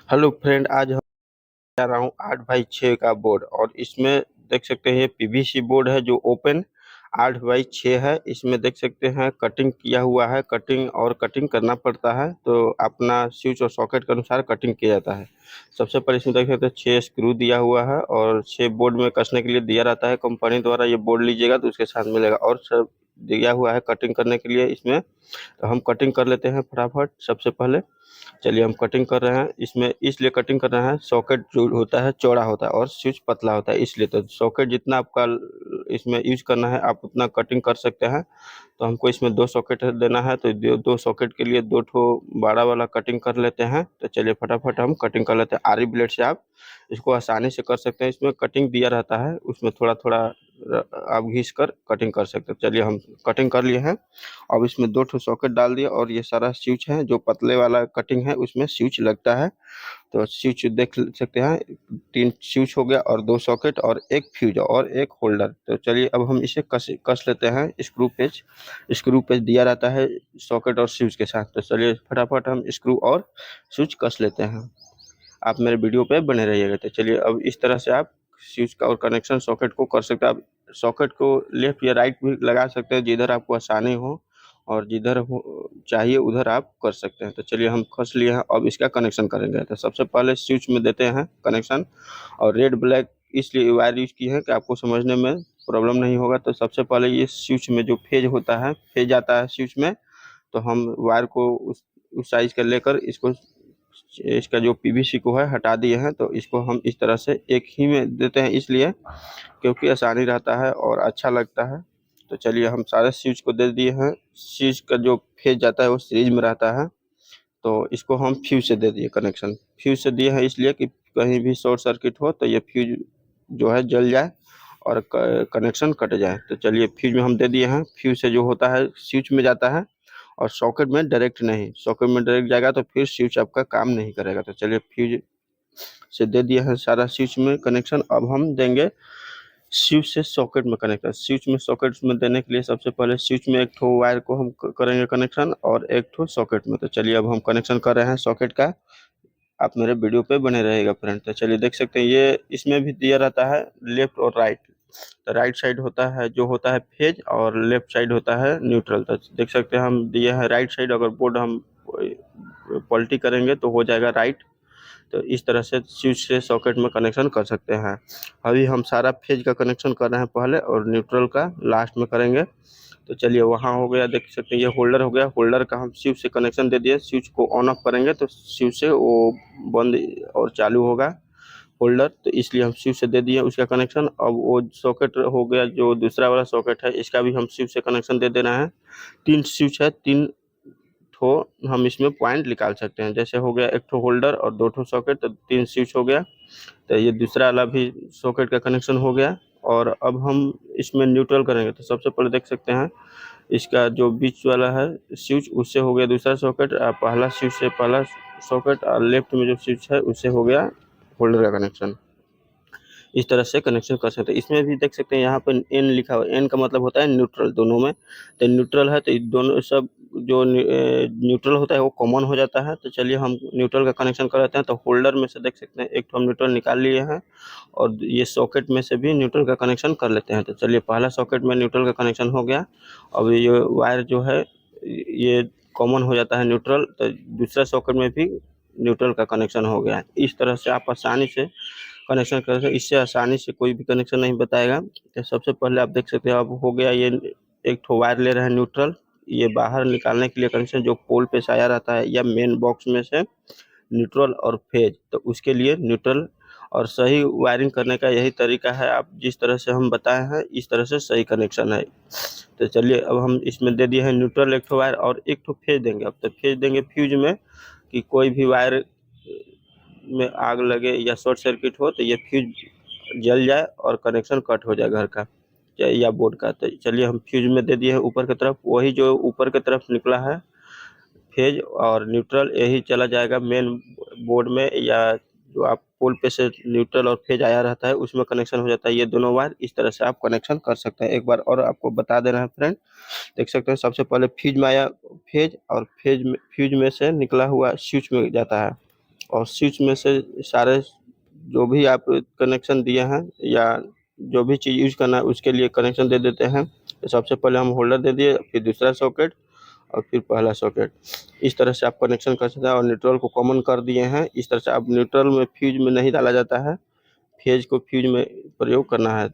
Hello friend, आज हम जा रहा हूँ 8x6 का बोर्ड। और इसमें देख सकते हैं ये पीवीसी बोर्ड है जो ओपन 8x6 है। इसमें देख सकते हैं कटिंग किया हुआ है। कटिंग और कटिंग करना पड़ता है, तो अपना स्विच और सॉकेट के अनुसार कटिंग किया जाता है। सबसे पहले इसमें देख सकते हैं 6 स्क्रू दिया हुआ है और 6 बोर्ड में कसने के लिए दिया रहता है कंपनी द्वारा। ये बोर्ड लीजिएगा तो उसके साथ मिलेगा और सब दिया हुआ है कटिंग करने के लिए इसमें। तो हम कटिंग कर लेते हैं फटाफट। सबसे पहले चलिए हम कटिंग कर रहे हैं। इसमें इसलिए कटिंग कर रहे हैं, सॉकेट जो होता है चौड़ा होता है और स्विच पतला होता है, इसलिए तो सॉकेट जितना आपका इसमें यूज करना है आप उतना कटिंग कर सकते हैं। तो हमको इसमें 2 सॉकेट देना है, तो 2 सॉकेट के लिए 2 ठो बड़ा वाला कटिंग कर लेते हैं। तो चलिए फटाफट हम कटिंग कर लेते हैं। आरी ब्लेड से आप इसको आसानी से कर सकते हैं। इसमें कटिंग दिया रहता है, उसमें थोड़ा थोड़ा आप घिस कर कटिंग कर सकते हैं। चलिए हम कटिंग कर लिए हैं। अब इसमें 2 ठो सॉकेट डाल दिया और ये सारा स्विच है, जो पतले वाला कटिंग है उसमें स्विच लगता है। तो स्विच देख सकते हैं, 3 स्विच हो गया और 2 सॉकेट और 1 फ्यूज और 1 होल्डर। तो चलिए अब हम इसे कस लेते हैं। स्क्रू पेच दिया रहता है सॉकेट और स्विच के साथ। तो चलिए फटाफट हम स्क्रू और स्विच कस लेते हैं। आप मेरे वीडियो पे बने रहिएगा। तो चलिए अब इस तरह से आप स्विच का और कनेक्शन सॉकेट को कर सकते हैं। आप सॉकेट को लेफ्ट या राइट भी लगा सकते हैं, जिधर आपको आसानी हो, और जिधर चाहिए उधर आप कर सकते हैं। तो चलिए हम कस लिए हैं, अब इसका कनेक्शन करेंगे। तो सबसे पहले स्विच में देते हैं कनेक्शन। और रेड ब्लैक इसलिए वायर यूज की है कि आपको समझने में प्रॉब्लम नहीं होगा। तो सबसे पहले ये स्विच में जो फेज होता है, फेज आता है स्विच में, तो हम वायर को उस साइज का लेकर इसका जो पीवीसी को है हटा दिए हैं। तो इसको हम इस तरह से एक ही में देते हैं, इसलिए क्योंकि आसानी रहता है और अच्छा लगता है। तो चलिए हम सारे स्विच को दे दिए हैं। स्विच का जो फेज जाता है वो सीरीज में रहता है। तो इसको हम फ्यूज से दे दिए कनेक्शन। फ्यूज से दिए हैं इसलिए कि कहीं भी शॉर्ट सर्किट हो तो ये फ्यूज जो है जल जाए और कनेक्शन कट जाए। तो चलिए फ्यूज में हम दे दिए हैं। फ्यूज से जो होता है स्विच में जाता है और सॉकेट में डायरेक्ट नहीं। सॉकेट में डायरेक्ट जाएगा तो फिर स्विच आपका काम नहीं करेगा। तो चलिए फ्यूज से दे दिया है सारा स्विच में कनेक्शन। अब हम देंगे स्विच से सॉकेट में कनेक्शन। स्विच में सॉकेट में देने के लिए सबसे पहले स्विच में एक ठो वायर को हम करेंगे कनेक्शन और एक ठो सॉकेट में। तो चलिए अब हम कनेक्शन कर रहे हैं सॉकेट का। आप मेरे वीडियो पे बने रहेगा फ्रेंड। तो चलिए देख सकते हैं ये इसमें भी दिया रहता है लेफ्ट और राइट। तो राइट साइड होता है जो होता है फेज और लेफ्ट साइड होता है न्यूट्रल। तो देख सकते हैं हम दिए हैं राइट साइड। अगर बोर्ड हम पलटी करेंगे तो हो जाएगा राइट। तो इस तरह से स्विच से सॉकेट में कनेक्शन कर सकते हैं। अभी हम सारा फेज का कनेक्शन कर रहे हैं पहले और न्यूट्रल का लास्ट में करेंगे। तो चलिए वहाँ हो गया, देख सकते हैं ये होल्डर हो गया। होल्डर का हम स्विच से कनेक्शन दे दिए। स्विच को ऑन ऑफ करेंगे तो स्विच से वो बंद और चालू होगा होल्डर। तो इसलिए हम स्विच से दे दिए उसका कनेक्शन। अब वो सॉकेट हो गया जो दूसरा वाला सॉकेट है, इसका भी हम स्विच से कनेक्शन दे देना है। 3 स्विच है, 3 ठो हम इसमें पॉइंट निकाल सकते हैं। जैसे हो गया एक ठो होल्डर और 2 ठो सॉकेट, तो 3 स्विच हो गया। तो ये दूसरा वाला भी सॉकेट का कनेक्शन हो गया। और अब हम इसमें न्यूट्रल करेंगे। तो सबसे पहले देख सकते हैं इसका जो बीच वाला है स्विच, उससे हो गया दूसरा सॉकेट। पहला स्विच से पहला सॉकेट और लेफ्ट में जो स्विच है उससे हो गया होल्डर का कनेक्शन। इस तरह से कनेक्शन कर सकते हैं। इसमें भी देख सकते हैं यहाँ पर एन लिखा हुआ है। एन का मतलब होता है न्यूट्रल दोनों में। तो न्यूट्रल है तो दोनों सब जो न्यूट्रल होता है वो कॉमन हो जाता है। तो चलिए हम न्यूट्रल का कनेक्शन कर लेते हैं। तो होल्डर में से देख सकते हैं एक तो हम न्यूट्रल निकाल लिए हैं और ये सॉकेट में से भी न्यूट्रल का कनेक्शन कर लेते हैं। तो चलिए पहला सॉकेट में न्यूट्रल का कनेक्शन हो गया। अब ये वायर जो है ये कॉमन हो जाता है न्यूट्रल। तो दूसरा सॉकेट में भी न्यूट्रल का कनेक्शन हो गया। इस तरह से आप आसानी से कनेक्शन कर सकते हैं। इससे आसानी से कोई भी कनेक्शन नहीं बताएगा। तो सबसे पहले आप देख सकते हैं अब हो गया। ये एक ठो वायर ले रहे हैं न्यूट्रल। ये बाहर निकालने के लिए कनेक्शन जो पोल पे साया रहता है या मेन बॉक्स में से न्यूट्रल और फेज, तो उसके लिए न्यूट्रल। और सही वायरिंग करने का यही तरीका है, आप जिस तरह से हम बताए हैं इस तरह से सही कनेक्शन है। तो चलिए अब हम इसमें दे दिए हैं न्यूट्रल एक ठो वायर और एक ठो फेज देंगे। अब तो फेज देंगे फ्यूज में कि कोई भी वायर में आग लगे या शॉर्ट सर्किट हो तो ये फ्यूज जल जाए और कनेक्शन कट हो जाए घर का या बोर्ड का। तो चलिए हम फ्यूज में दे दिए हैं ऊपर की तरफ। वही जो ऊपर की तरफ निकला है फेज और न्यूट्रल, यही चला जाएगा मेन बोर्ड में, या जो आप पोल पे से न्यूट्रल और फेज आया रहता है उसमें कनेक्शन हो जाता है ये दोनों वायर। इस तरह से आप कनेक्शन कर सकते हैं। एक बार और आपको बता दे रहे हैं फ्रेंड। देख सकते हैं सबसे पहले फ्यूज में आया फेज और फ्यूज में से निकला हुआ स्विच में जाता है। और स्विच में से सारे जो भी आप कनेक्शन दिए हैं या जो भी चीज़ यूज करना है उसके लिए कनेक्शन दे देते हैं। तो सबसे पहले हम होल्डर दे दिए, फिर दूसरा सॉकेट और फिर पहला सॉकेट। इस तरह से आप कनेक्शन कर सकते हैं और न्यूट्रल को कॉमन कर दिए हैं। इस तरह से आप न्यूट्रल में फ्यूज में नहीं डाला जाता है, फेज को फ्यूज में प्रयोग करना है।